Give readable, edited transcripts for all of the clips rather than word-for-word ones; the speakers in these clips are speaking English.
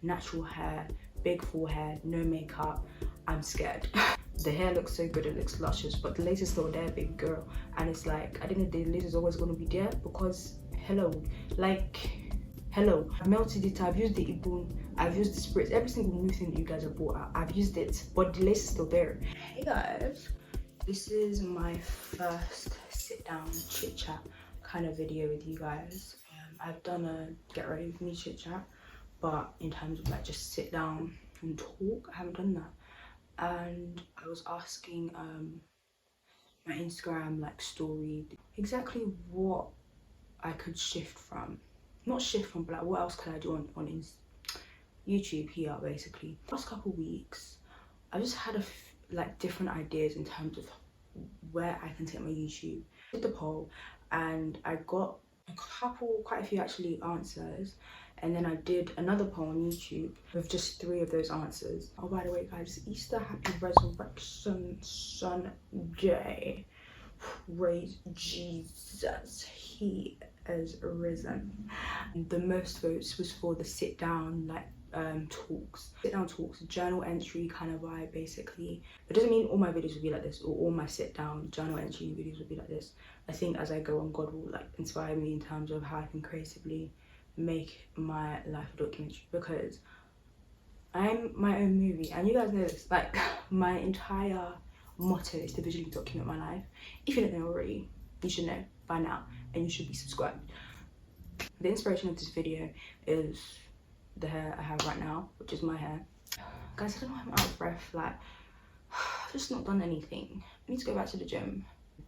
natural hair, big forehead, no makeup, I'm scared. The hair looks so good, it looks luscious, but the lace is still there, baby girl. And it's like, I think the lace is always going to be there because, hello, I've melted it, I've used the ibun, I've used the spritz, every single new thing that you guys have bought, I've used it, but the lace is still there. Hey guys, this is my first sit down chit chat kind of video with you guys. I've done a get ready with me chit chat, but in terms of like just sit down and talk, I haven't done that. And I was asking my Instagram like story exactly what I could shift from, not shift from, but like what else could I do on YouTube here basically. Last couple of weeks I just had like different ideas in terms of where I can take my YouTube. I did the poll and I got quite a few actually answers, and then I did another poll on YouTube with just 3 of those answers. Oh, by the way guys, Easter, happy resurrection Sunday. Praise Jesus, he is risen. The most votes was for the sit down like talks, journal entry kind of vibe basically. It doesn't mean all my videos will be like this or all my sit down journal entry videos will be like this. I think as I go on, God will like inspire me in terms of how I can creatively make my life a documentary, because I'm my own movie, and you guys know this. Like, my entire motto is to visually document my life. If you don't know already, you should know by now, and you should be subscribed. The inspiration of this video is the hair I have right now, which is my hair. Guys, I don't know why I'm out of breath. Like, I've just not done anything. I need to go back to the gym.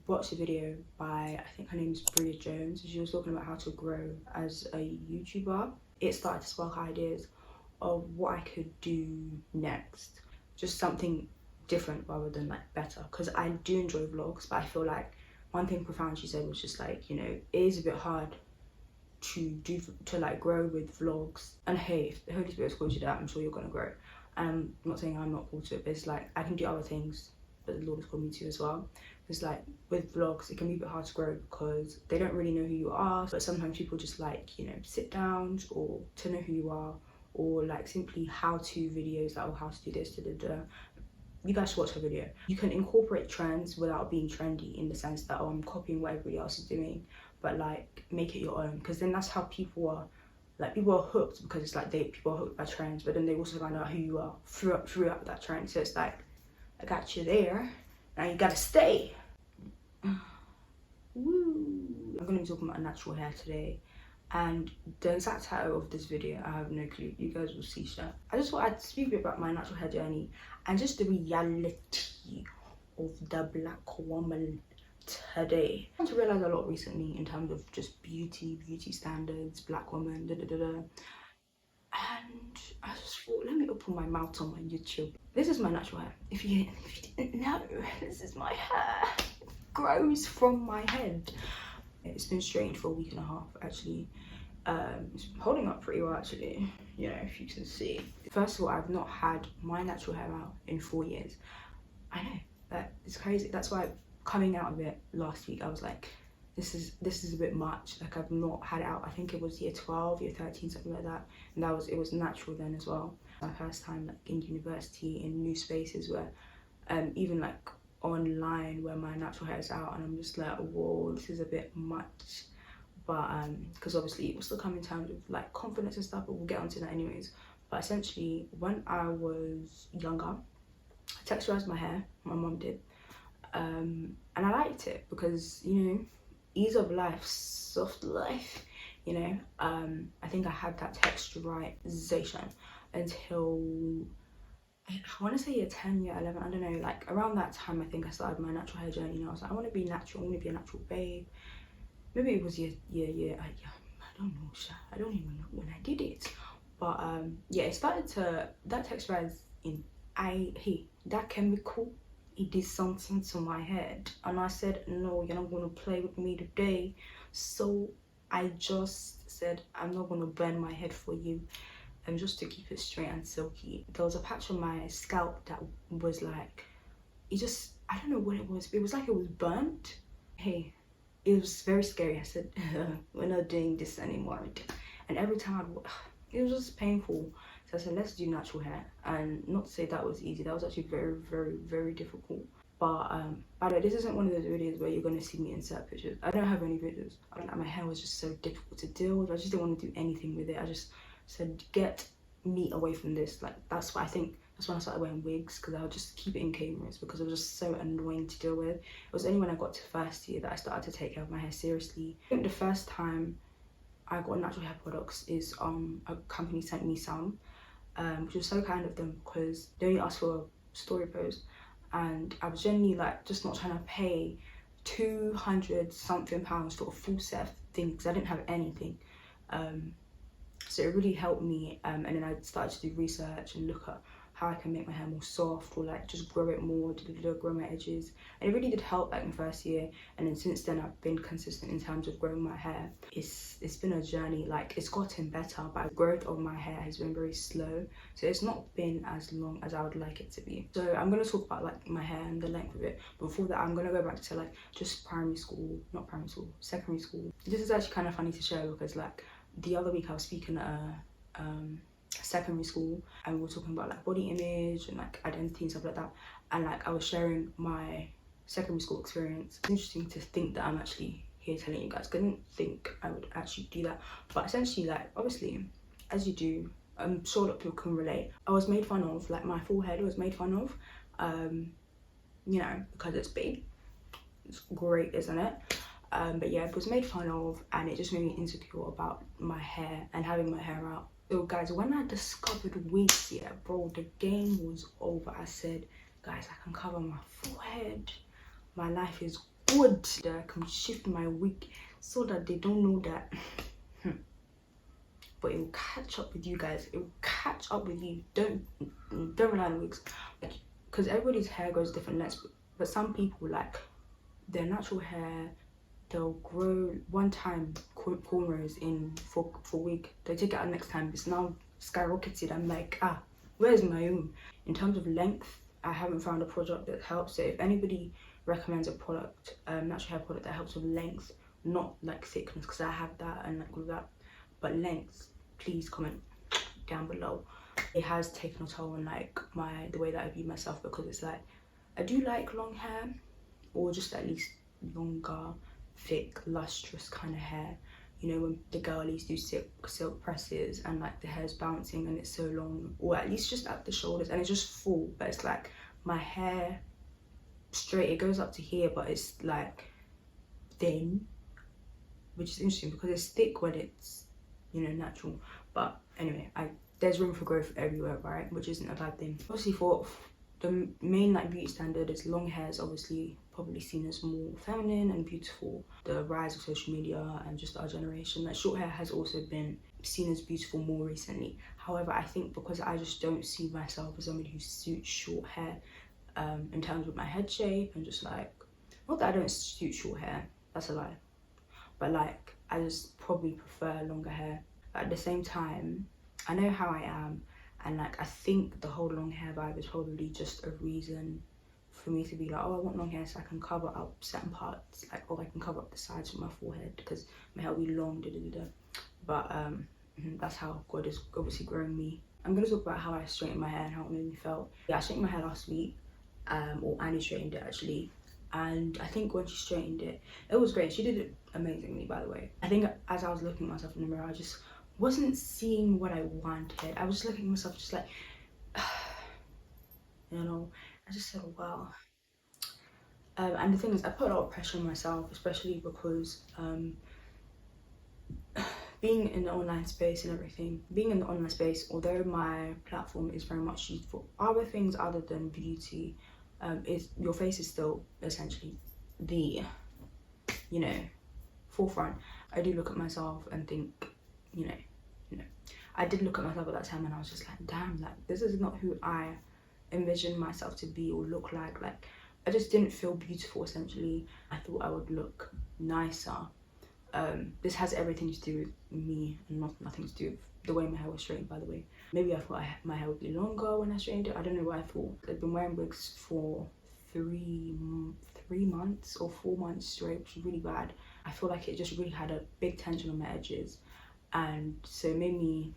Watched a video by, I think her name is Bria Jones. She was talking about how to grow as a YouTuber. It started to spark ideas of what I could do next. Just something different rather than like better, because I do enjoy vlogs, but I feel like one thing profound she said was just like, you know, it is a bit hard to like grow with vlogs. And hey, if the Holy Spirit's called you that, I'm sure you're gonna grow. I'm not saying I'm not called to it, but it's like I can do other things that the Lord has called me to as well. It's like with vlogs, it can be a bit hard to grow because they don't really know who you are, but sometimes people just like, you know, sit downs or to know who you are, or like simply how-to videos, like, oh, how to do this, da-da-da. You guys should watch her video. You can incorporate trends without being trendy, in the sense that, oh, I'm copying what everybody else is doing, but like make it your own, because then that's how people are. Like, people are hooked because it's like people are hooked by trends, but then they also find out who you are throughout that trend. So it's like, I got you there, now you gotta stay. Woo. I'm gonna be talking about natural hair today, and the exact title of this video, I have no clue. You guys will see that. I just thought I'd speak a bit about my natural hair journey and just the reality of the black woman today. I want to realize a lot recently in terms of just beauty standards, black woman, and I just thought, let me open my mouth on my YouTube. This is my natural hair. If you didn't know, this is my hair. It grows from my head. It's been straightened for a week and a half actually. It's holding up pretty well actually, you know, if you can see. First of all, I've not had my natural hair out in 4 years. I know, that is crazy. That's why coming out of it last week, I was like, this is a bit much. Like, I've not had it out. I think it was year 12, year 13, something like that. And it was natural then as well. My first time like in university, in new spaces where even like online where my natural hair is out, and I'm just like, whoa, this is a bit much. But because obviously it will still come in terms of like confidence and stuff, but we'll get onto that anyways. But essentially, when I was younger, I texturized my hair, my mom did, and I liked it because, you know, ease of life, soft life, you know. I think I had that texturization until I want to say year 10, year 11, I don't know, like around that time I think I started my natural hair journey. And I was like, I want to be natural, I want to be a natural babe. Maybe it was I don't know, I don't even know when I did it. But yeah, it started to, that texturizing, that chemical, it did something to my head, and I said, no, you're not going to play with me today. So I just said, I'm not going to burn my head for you, and just to keep it straight and silky. There was a patch on my scalp that was like, it just, I don't know what it was like it was burnt. Hey, it was very scary. I said, we're not doing this anymore. And every time it was just painful So I said, let's do natural hair. And not to say that was easy, that was actually very, very, very difficult. But by the way, this isn't one of those videos where you're going to see me insert pictures. I don't have any videos. My hair was just so difficult to deal with. I just didn't want to do anything with it. I just said, get me away from this. Like, that's what I think. That's when I started wearing wigs, because I would just keep it in cameras because it was just so annoying to deal with. It was only when I got to first year that I started to take care of my hair seriously. I think the first time I got natural hair products is a company sent me some, which was so kind of them because they only asked for a story post, and I was generally like just not trying to pay 200 something pounds for a full set of things because I didn't have anything. So it really helped me, and then I started to do research and look at how I can make my hair more soft, or like just grow it more, grow my edges. And it really did help like in first year, and then since then I've been consistent in terms of growing my hair. It's been a journey. Like, it's gotten better, but the growth of my hair has been very slow, so it's not been as long as I would like it to be. So I'm going to talk about like my hair and the length of it. Before that, I'm going to go back to like just secondary school. This is actually kind of funny to share because like the other week I was speaking at a secondary school, and we were talking about like body image and like identity and stuff like that, and like I was sharing my secondary school experience. It's interesting to think that I'm actually here telling you guys. I didn't think I would actually do that, but essentially, like, obviously, as you do, I'm sure that people can relate. I was made fun of, like my forehead was made fun of, you know, because it's big. It's great, isn't it? But yeah, it was made fun of, and it just made me insecure about my hair and having my hair out. So guys, when I discovered wigs, yeah, bro, the game was over. I said, guys, I can cover my forehead. My life is good. That I can shift my wig so that they don't know that. But it will catch up with you guys. It will catch up with you. Don't rely on wigs, because everybody's hair goes different lengths. But some people, like, their natural hair, they'll grow one time cornrows in for wig, they take it out next time, it's now skyrocketed. I'm like, where's my own? In terms of length, I haven't found a product that helps. So if anybody recommends a product, natural hair product that helps with length, not like thickness, because I have that and like with that, but length, please comment down below. It has taken a toll on like the way that I view myself, because it's like I do like long hair, or just at least longer, thick, lustrous kind of hair. You know, when the girlies do silk presses and like the hair's bouncing and it's so long, or at least just at the shoulders and it's just full, but it's like my hair straight, it goes up to here, but it's like thin, which is interesting because it's thick when it's, you know, natural. But anyway, there's room for growth everywhere, right? Which isn't a bad thing. Obviously, for the main like beauty standard is long hair is obviously probably seen as more feminine and beautiful. The rise of social media and just our generation, like short hair has also been seen as beautiful more recently. However, I think because I just don't see myself as somebody who suits short hair, in terms of my head shape, and just like, not that I don't suit short hair, that's a lie, but like I just probably prefer longer hair. But at the same time, I know how I am, and like I think the whole long hair vibe is probably just a reason for me to be like, oh, I want long hair so I can cover up certain parts, like, or I can cover up the sides of my forehead because my hair will be long, But that's how God is obviously growing me. I'm gonna talk about how I straightened my hair and how it made me feel. Yeah, I straightened my hair last week, or Annie straightened it actually, and I think when she straightened it, it was great. She did it amazingly, by the way. I think as I was looking at myself in the mirror, I just wasn't seeing what I wanted. I was looking at myself just like, you know, I just said, wow. And the thing is, I put a lot of pressure on myself, especially because being in the online space and everything, although my platform is very much used for other things other than beauty, is your face is still essentially the, you know, forefront. I do look at myself and think, you know, I did look at myself at that time and I was just like, damn, like this is not who I envisioned myself to be or look like. Like, I just didn't feel beautiful, essentially. I thought I would look nicer. This has everything to do with me and nothing to do with the way my hair was straightened, by the way. Maybe I thought my hair would be longer when I straightened it. I don't know what I thought. I've been wearing wigs for 3 months or 4 months straight, which was really bad. I feel like it just really had a big tension on my edges, and so it made me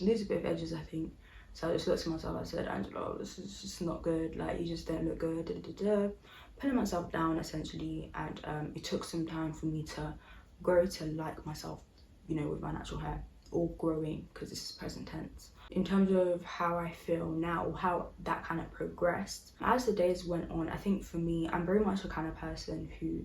lose a bit of edges, I think. So I just looked at myself, I said, Angela, this is just not good, like you just don't look good, pulling myself down essentially. And it took some time for me to grow to like myself, you know, with my natural hair, or growing, because this is present tense. In terms of how I feel now, or how that kind of progressed as the days went on, I think for me, I'm very much the kind of person who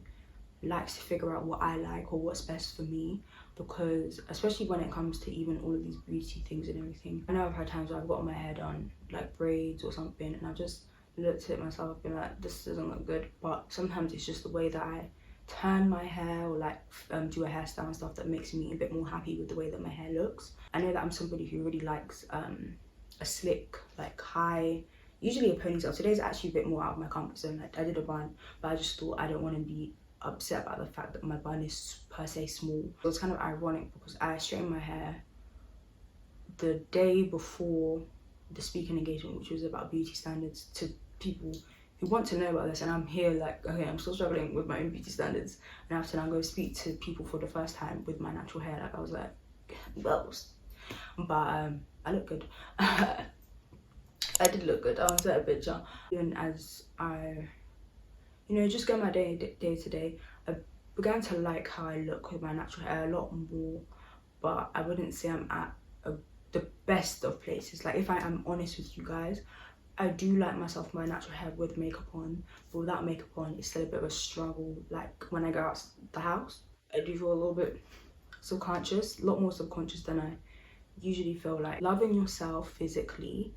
likes to figure out what I like or what's best for me, because especially when it comes to even all of these beauty things and everything, I know I've had times where I've got my hair done like braids or something, and I've just looked at myself and been like, this doesn't look good. But sometimes it's just the way that I turn my hair, or like do a hairstyle and stuff, that makes me a bit more happy with the way that my hair looks. I know that I'm somebody who really likes a slick, like high, usually a ponytail. Today's actually a bit more out of my comfort zone. Like I did a bun, but I just thought I don't want to be upset about the fact that my bun is per se small. It was kind of ironic because I straightened my hair the day before the speaking engagement, which was about beauty standards to people who want to know about this, and I'm here like, okay, I'm still struggling with my own beauty standards, and I have to now go speak to people for the first time with my natural hair. Like I was like, well, but I look good. I did look good. I was a bit young. Even as I, you know, just go my day to day, I began to like how I look with my natural hair a lot more, but I wouldn't say I'm at the best of places. Like if I am honest with you guys, I do like myself my natural hair with makeup on, but without makeup on, it's still a bit of a struggle. Like when I go out the house, I do feel a little bit subconscious, a lot more subconscious than I usually feel. Like loving yourself physically,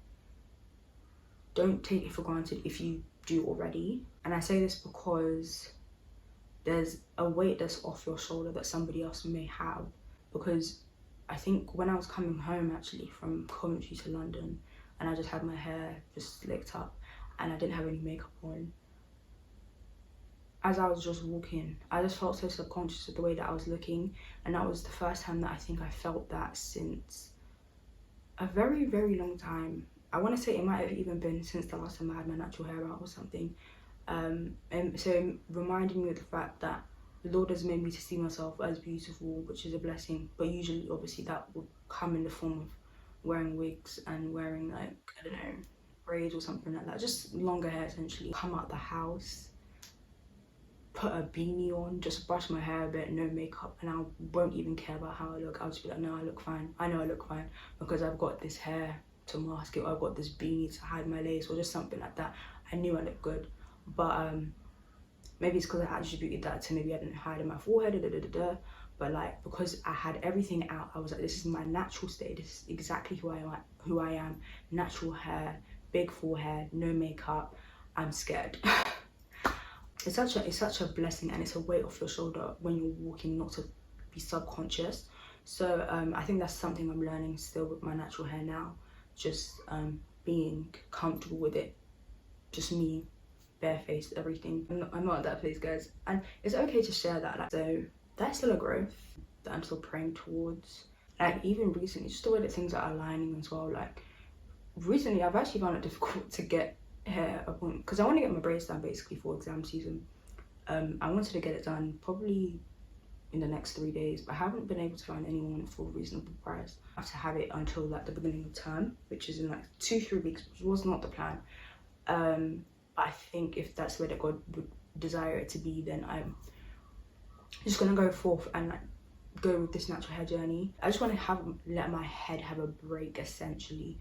don't take it for granted if you do already. And I say this because there's a weight that's off your shoulder that somebody else may have. Because I think when I was coming home actually from Coventry to London, and I just had my hair just slicked up and I didn't have any makeup on, as I was just walking, I just felt so subconscious of the way that I was looking. And that was the first time that I think I felt that since a very, very long time. I want to say it might have even been since the last time I had my natural hair out or something. And so reminding me of the fact that the Lord has made me to see myself as beautiful, which is a blessing. But usually, obviously, that would come in the form of wearing wigs and wearing, like, I don't know, braids or something like that. Just longer hair, essentially. Come out the house, put a beanie on, just brush my hair a bit, no makeup, and I won't even care about how I look. I'll just be like, no, I look fine. I know I look fine because I've got this hair to mask it, or I've got this beanie to hide my lace, or just something like that. I knew I looked good. But maybe it's because I attributed that to maybe I didn't hide in my forehead, but like because I had everything out, I was like, this is my natural state. This is exactly who I am. Natural hair, big forehead, no makeup. I'm scared. It's such a blessing, and it's a weight off your shoulder when you're walking, not to be subconscious. So I think that's something I'm learning still with my natural hair now. Just being comfortable with it. Just me, barefaced, everything. I'm not at that place, guys, and it's okay to share that. Like, so that's still a growth that I'm still praying towards. Like even recently, just the way that things are aligning as well. Like recently, I've actually found it difficult to get hair appointment because I want to get my braids done basically for exam season. I wanted to get it done probably in the next 3 days, but I haven't been able to find anyone for a reasonable price. I have to have it until like the beginning of term, which is in like 2-3 weeks, which was not the plan. I think if that's where that God would desire it to be, then I'm just gonna go forth and like go with this natural hair journey. I just want to let my head have a break, essentially,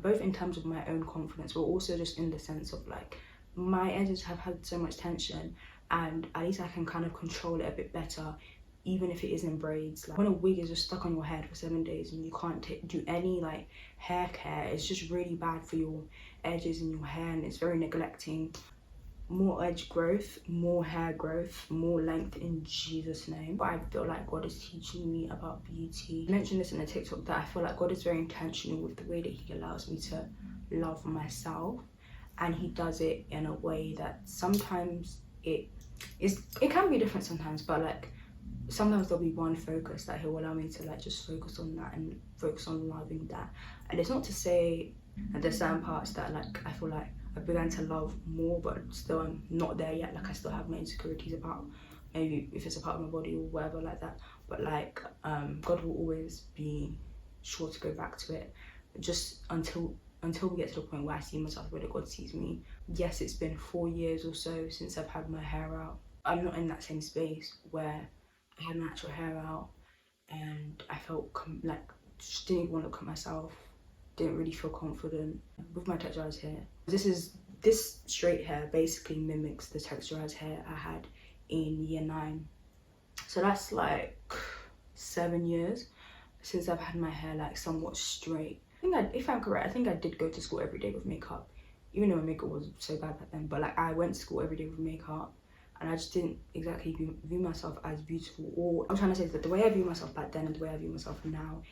both in terms of my own confidence, but also just in the sense of like my edges have had so much tension, and at least I can kind of control it a bit better, even if it is in braids. Like when a wig is just stuck on your head for 7 days and you can't do any like hair care, it's just really bad for your edges in your hair, and it's very neglecting. More edge growth, more hair growth, more length in Jesus' name. But I feel like God is teaching me about beauty. I mentioned this in a TikTok that I feel like God is very intentional with the way that he allows me to love myself, and he does it in a way that sometimes it can be different sometimes, but like sometimes there'll be one focus that he'll allow me to like just focus on that and focus on loving that. And it's not to say that there's certain parts that like I feel like I began to love more, but still I'm not there yet. Like I still have my insecurities about maybe if it's a part of my body or whatever like that. But like God will always be sure to go back to it, just until we get to the point where I see myself the way that God sees me. Yes, it's been 4 years or so since I've had my hair out. I'm not in that same space where I had my actual hair out and I felt like just didn't even want to look at myself, didn't really feel confident with my texturized hair. This straight hair basically mimics the texturized hair I had in year 9. So that's like 7 years since I've had my hair like somewhat straight. If I'm correct, I think I did go to school every day with makeup, even though my makeup was so bad back then. But like I went to school every day with makeup, and I just didn't exactly view myself as beautiful. Or I'm trying to say that the way I view myself back then and the way I view myself now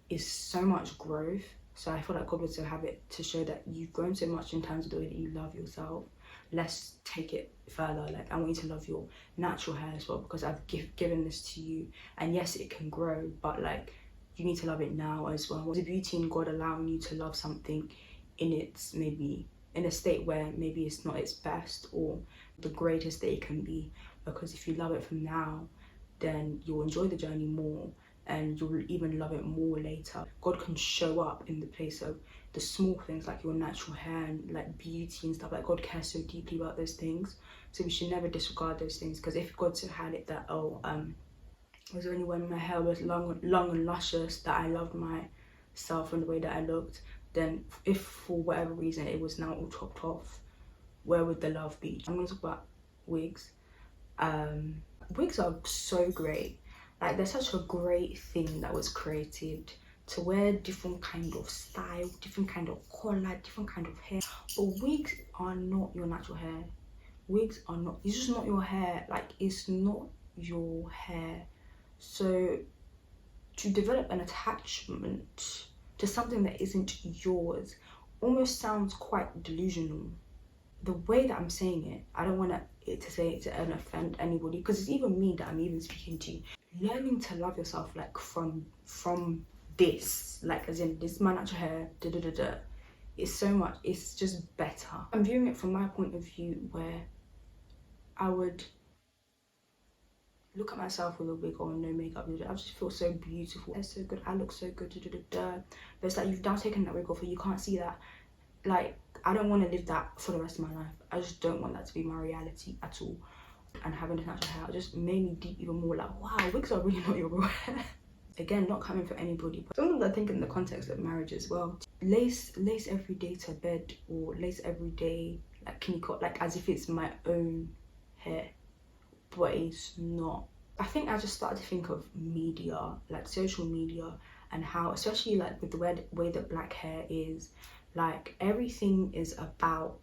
is so much growth. So I feel like God would so have it to show that you've grown so much in terms of the way that you love yourself. Let's take it further. Like I want you to love your natural hair as well, because I've given this to you. And yes, it can grow, but like you need to love it now as well. The beauty in God allowing you to love something in its maybe in a state where maybe it's not its best or the greatest that it can be. Because if you love it from now, then you'll enjoy the journey more and you'll even love it more later. God can show up in the place of the small things like your natural hair and like beauty and stuff. Like God cares so deeply about those things. So we should never disregard those things, because if God so had it that was there only when my hair was long and luscious that I loved myself and the way that I looked, then if for whatever reason it was now all chopped off, where would the love be? I'm going to talk about wigs. Wigs are so great. Like they're such a great thing that was created to wear different kind of style, different kind of color, different kind of hair. But wigs are not your natural hair. Wigs are not, it's just not your hair. Like it's not your hair. So to develop an attachment to something that isn't yours almost sounds quite delusional. The way that I'm saying it, I don't want it to say it to offend anybody, because it's even me that I'm even speaking to. Learning to love yourself like from this, like as in this is my natural hair, it's so much, it's just better. I'm viewing it from my point of view where I would look at myself with a wig on, no makeup, I just feel so beautiful. It's so good, I look so good, but it's like you've now taken that wig off and you can't see that. Like I don't want to live that for the rest of my life. I just don't want that to be my reality at all. And having this natural hair just made me deep even more like, wow, wigs are really not your real hair. Again, not coming for anybody, but sometimes I think in the context of marriage as well. Lace every day to bed, or lace every day, like can you cut, like as if it's my own hair, but it's not. I think I just started to think of media, like social media, and how, especially like with the way that black hair is, like everything is about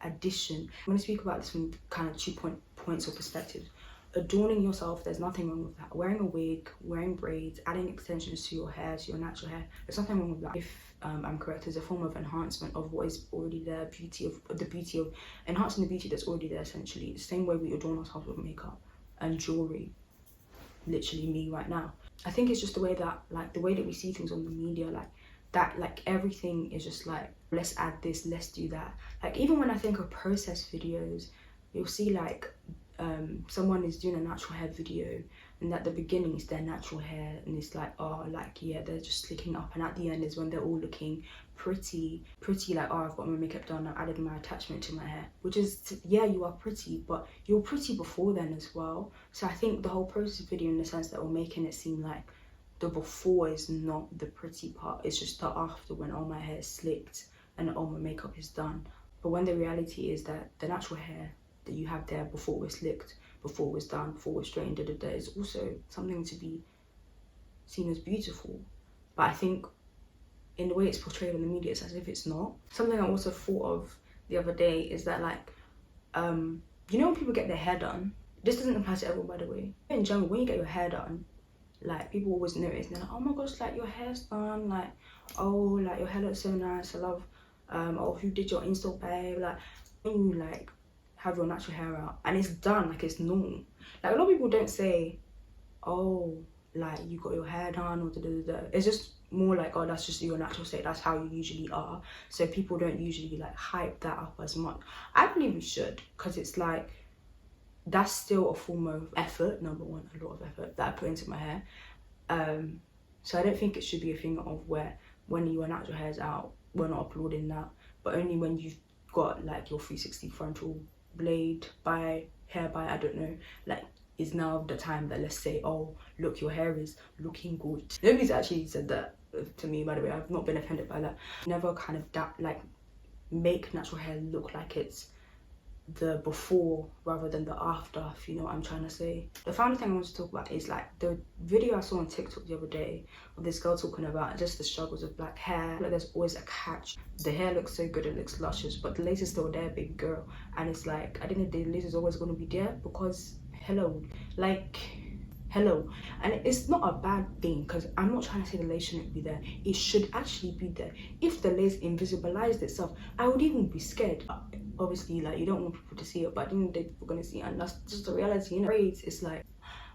addition. I'm going to speak about this from kind of 2 points of perspective. Adorning yourself, there's nothing wrong with that. Wearing a wig, wearing braids, adding extensions to your hair, to your natural hair, there's nothing wrong with that. If I'm correct, it's a form of enhancement of what is already there, the beauty of enhancing the beauty that's already there, essentially. The same way we adorn ourselves with makeup and jewelry. Literally me right now. I think it's just the way that we see things on the media, like everything is just like, let's add this, let's do that. Like even when I think of process videos, you'll see like someone is doing a natural hair video, and at the beginning it's their natural hair, and it's like, oh, like yeah, they're just slicking up, and at the end is when they're all looking pretty, like, oh, I've got my makeup done, I added my attachment to my hair, which is, yeah, you are pretty, but you're pretty before then as well. So I think the whole process video, in the sense that we're making it seem like the before is not the pretty part, it's just the after, when all my hair is slicked and all my makeup is done. But when the reality is that the natural hair that you have there before it was slicked, before it was done, before it was straightened, is also something to be seen as beautiful. But I think in the way it's portrayed on the media, it's as if it's not. Something I also thought of the other day is that, like, you know when people get their hair done, this doesn't apply to everyone, by the way. In general, when you get your hair done, like, people always notice, and they're like, oh my gosh, like, your hair's done, like, oh, like, your hair looks so nice, I love, oh, who did your install, babe? Like, when you, like, have your natural hair out, and it's done, like, it's normal. Like, a lot of people don't say, oh, like, you got your hair done, or da-da-da-da. It's just more like, oh, that's just your natural state, that's how you usually are. So people don't usually, like, hype that up as much. I believe we should, because it's like, that's still a form of effort, number one, a lot of effort that I put into my hair. So I don't think it should be a thing of where when your natural hair is out, we're not uploading that, but only when you've got like your 360 frontal blade hair by, I don't know, like is now the time that let's say, oh look, your hair is looking good. Nobody's actually said that to me, by the way. I've not been offended by that. Never kind of like make natural hair look like it's the before rather than the after, if you know what I'm trying to say. The final thing I want to talk about is like the video I saw on TikTok the other day of this girl talking about just the struggles of black hair. Like there's always a catch. The hair looks so good, it looks luscious, but the lace is still there, baby girl. And it's like, at the end of the day, the lace is always going to be there because hello, like hello. And it's not a bad thing, because I'm not trying to say the lace shouldn't be there. It should actually be there. If the lace invisibilized itself, I would even be scared. Obviously, like, you don't want people to see it, but at the end of the day, people are gonna see it, and that's just the reality, you know. Braids, it's like,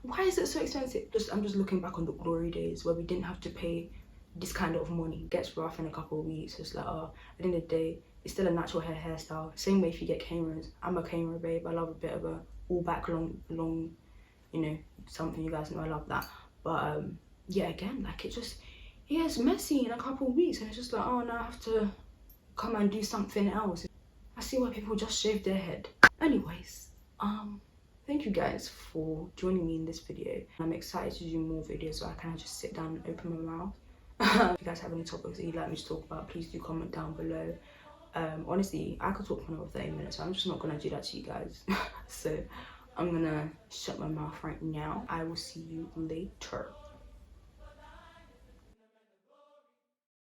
why is it so expensive? I'm just looking back on the glory days where we didn't have to pay this kind of money. It gets rough in a couple of weeks. It's like, at the end of the day, it's still a natural hairstyle. Same way if you get cameras. I'm a camera babe. I love a bit of a all back long, you know, something. You guys know I love that. But yeah, again, like, it's messy in a couple of weeks, and it's just like, oh, now I have to come and do something else. I see why people just shave their head. Anyways, thank you guys for joining me in this video. I'm excited to do more videos so I can just sit down and open my mouth. If you guys have any topics that you'd like me to talk about, please do comment down below. Honestly, I could talk for another 30 minutes, so I'm just not gonna do that to you guys. So I'm gonna shut my mouth right now. I will see you later.